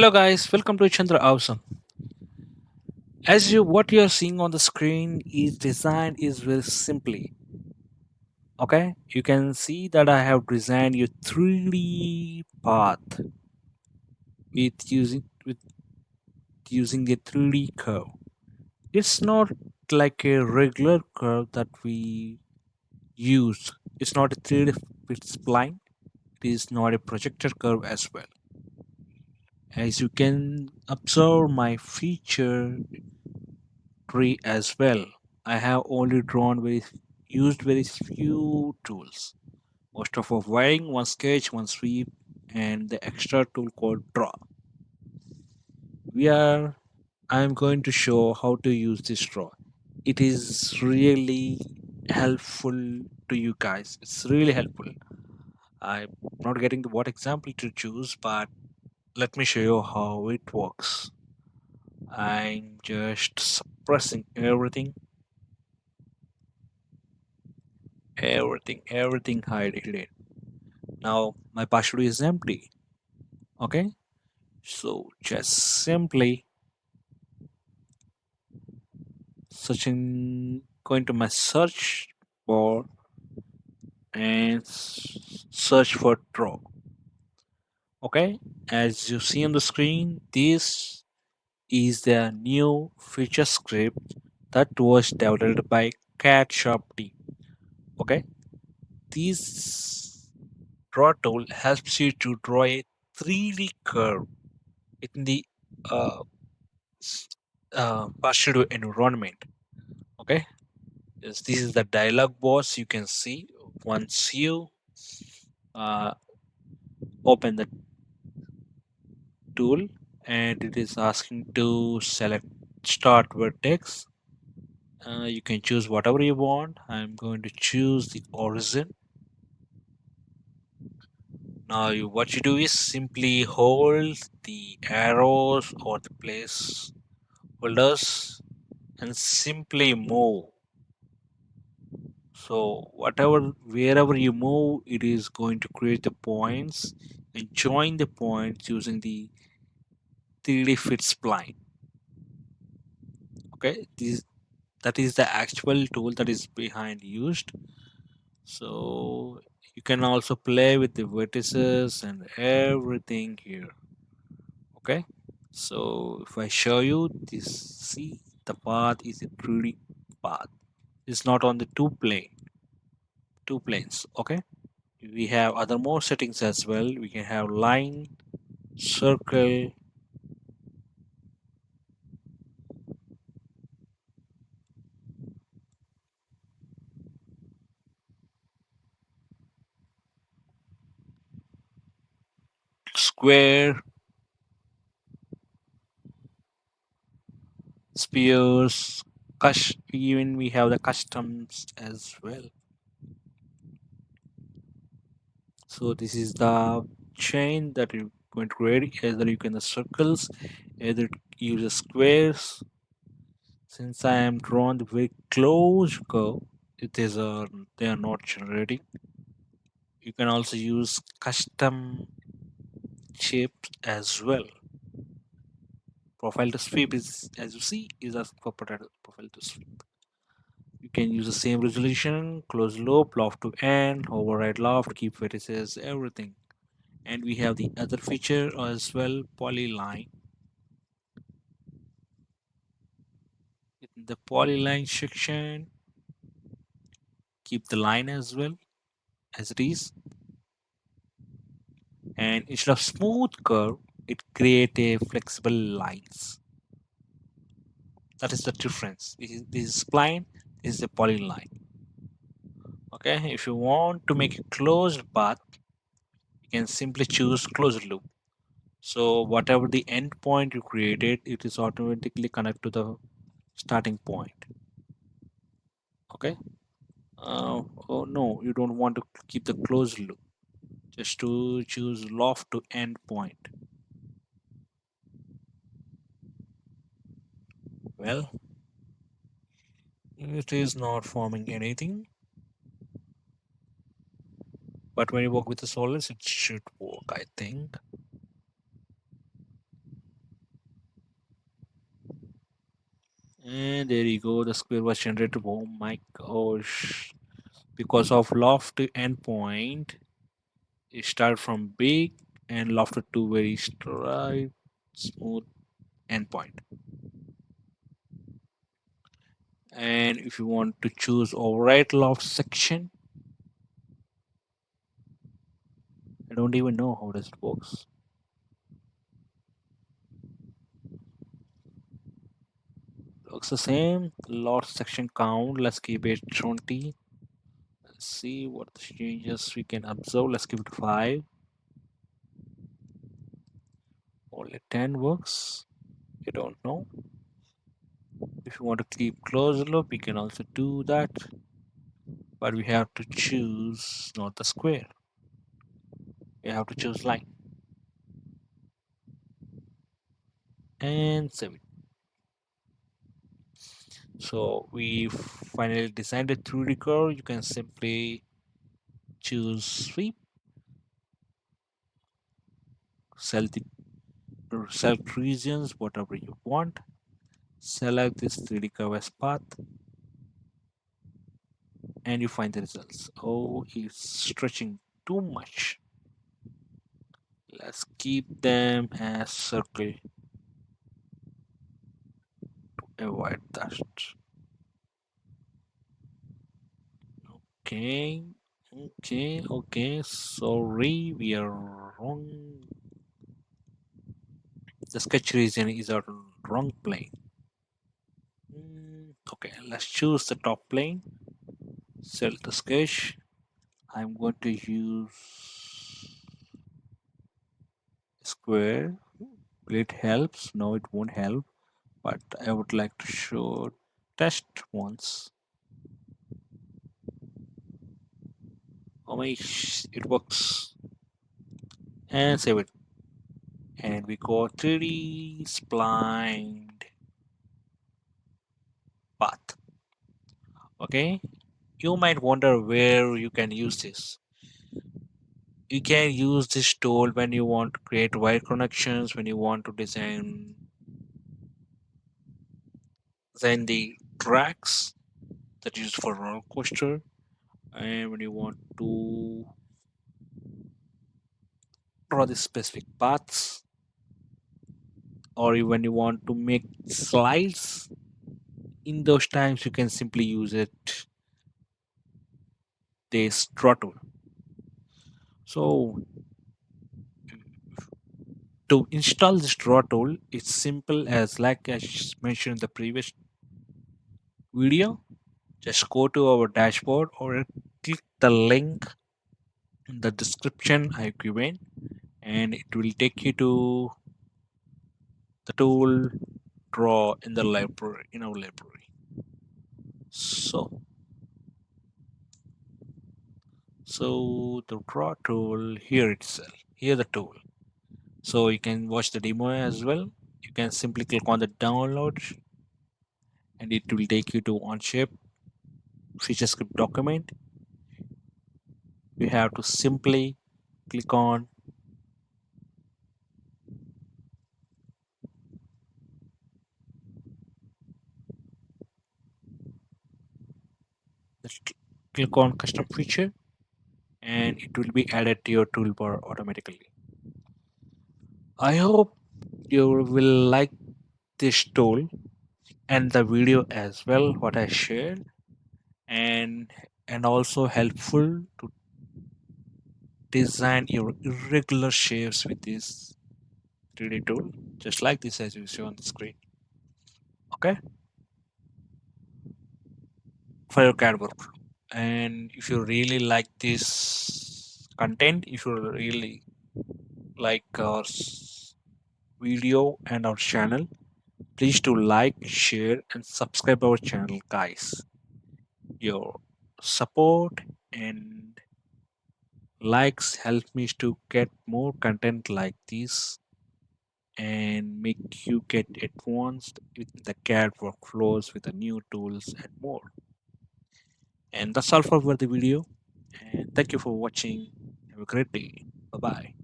Hello guys, welcome to ChandraAwesome. As you what you are seeing on the screen is designed is very simply. Okay? You can see that I have designed your 3D path with using a 3D curve. It's not like a regular curve that we use. It's not a 3D fit spline. It is not a projected curve as well. As you can observe my feature tree as well. I have only used very few tools. Most of wiring, one sketch, one sweep, and the extra tool called draw. We are I am going to show how to use this draw. It is really helpful to you guys. It's really helpful. I'm not getting the what example to choose, but let me show you how it works. I'm just suppressing everything hidden. Now my password is empty. Okay, so just simply searching, going to my search bar and search for draw. Okay, as you see on the screen, this is the new feature script that was developed by cat shop team. Okay, this draw tool helps you to draw a 3D curve in the uh, partial environment. Okay, yes, this is the dialog box you can see once you uh, open the tool, and it is asking to select start vertex. You can choose whatever you want. I'm going to choose the origin. Now what you do is simply hold the arrows or the place holders and simply move. So whatever wherever you move, it is going to create the points and join the points using the 3D Fit Spline. Okay, this that is the actual tool that is behind used. So you can also play with the vertices and everything here. Okay, so if I show you this, see the path is a 3D path. It's not on the two planes. Okay, we have other more settings as well. We can have line, circle, square, spheres, even we have the customs as well. So this is the chain that you're going to create. Either you can use circles, either use squares. Since I am drawn the very close curve, it is they are not generating. You can also use custom shapes as well. Profile to sweep is, as you see, is a profile to sweep. You can use the same resolution, close loop, loft to end, override loft, keep vertices, everything. And we have the other feature as well, polyline. In the polyline section, keep the line as well as it is. And instead of smooth curve, it create a flexible lines. That is the difference. This is spline, this is a polyline. Okay, if you want to make a closed path, you can simply choose closed loop. So whatever the end point you created, it is automatically connect to the starting point. Okay. Oh no, you don't want to keep the closed loop. Just to choose loft to end point. Well, it is not forming anything, but when you work with the solids, it should work, I think. And there you go, the square was generated. Oh my gosh. Because of loft to endpoint, it started from big and lofted to very straight, smooth endpoint. And if you want to choose override loft section, I don't even know how does it works. Looks the same. Loft section count. Let's keep it 20. Let's see what the changes we can observe. Let's give it 5. Only 10 works. You don't know. If you want to keep closed loop, we can also do that. But we have to choose not the square. We have to choose line and save it. So we finally designed a 3D curve. You can simply choose sweep, select the select regions, whatever you want. Select this 3D curve as path, and you find the results. Oh, it's stretching too much. Let's keep them as circle to avoid that. Okay, okay. Sorry, we are wrong. The sketch region is our wrong plane. Okay, let's choose the top plane. Select the sketch. I'm going to use square. Will it helps? No, it won't help. But I would like to show test once. Oh my, it works. And save it. And we go 3D spline path. Okay, you might wonder where you can use this. You can use this tool when you want to create wire connections, when you want to design the tracks that is for roller coaster, and when you want to draw the specific paths, or when you want to make slides. In those times, you can simply use it this draw tool. So to install this draw tool, it's simple as like I mentioned in the previous video. Just go to our dashboard or click the link in the description I given, and it will take you to the tool draw in the library in our library. So the draw tool here itself, here the tool. So you can watch the demo as well. You can simply click on the download and it will take you to Onshape FeatureScript document. You have to simply click on the, click on custom feature and it will be added to your toolbar automatically. I hope you will like this tool and the video as well what I shared, and also helpful to design your irregular shapes with this 3D tool, just like this as you see on the screen. Okay, for your CAD workflow. And if you really like this content, if you really like our video and our channel, please do like, share, and subscribe our channel, guys. Your support and likes help me to get more content like this and make you get advanced with the CAD workflows with the new tools and more. And that's all for the video. And thank you for watching. Have a great day. Bye bye.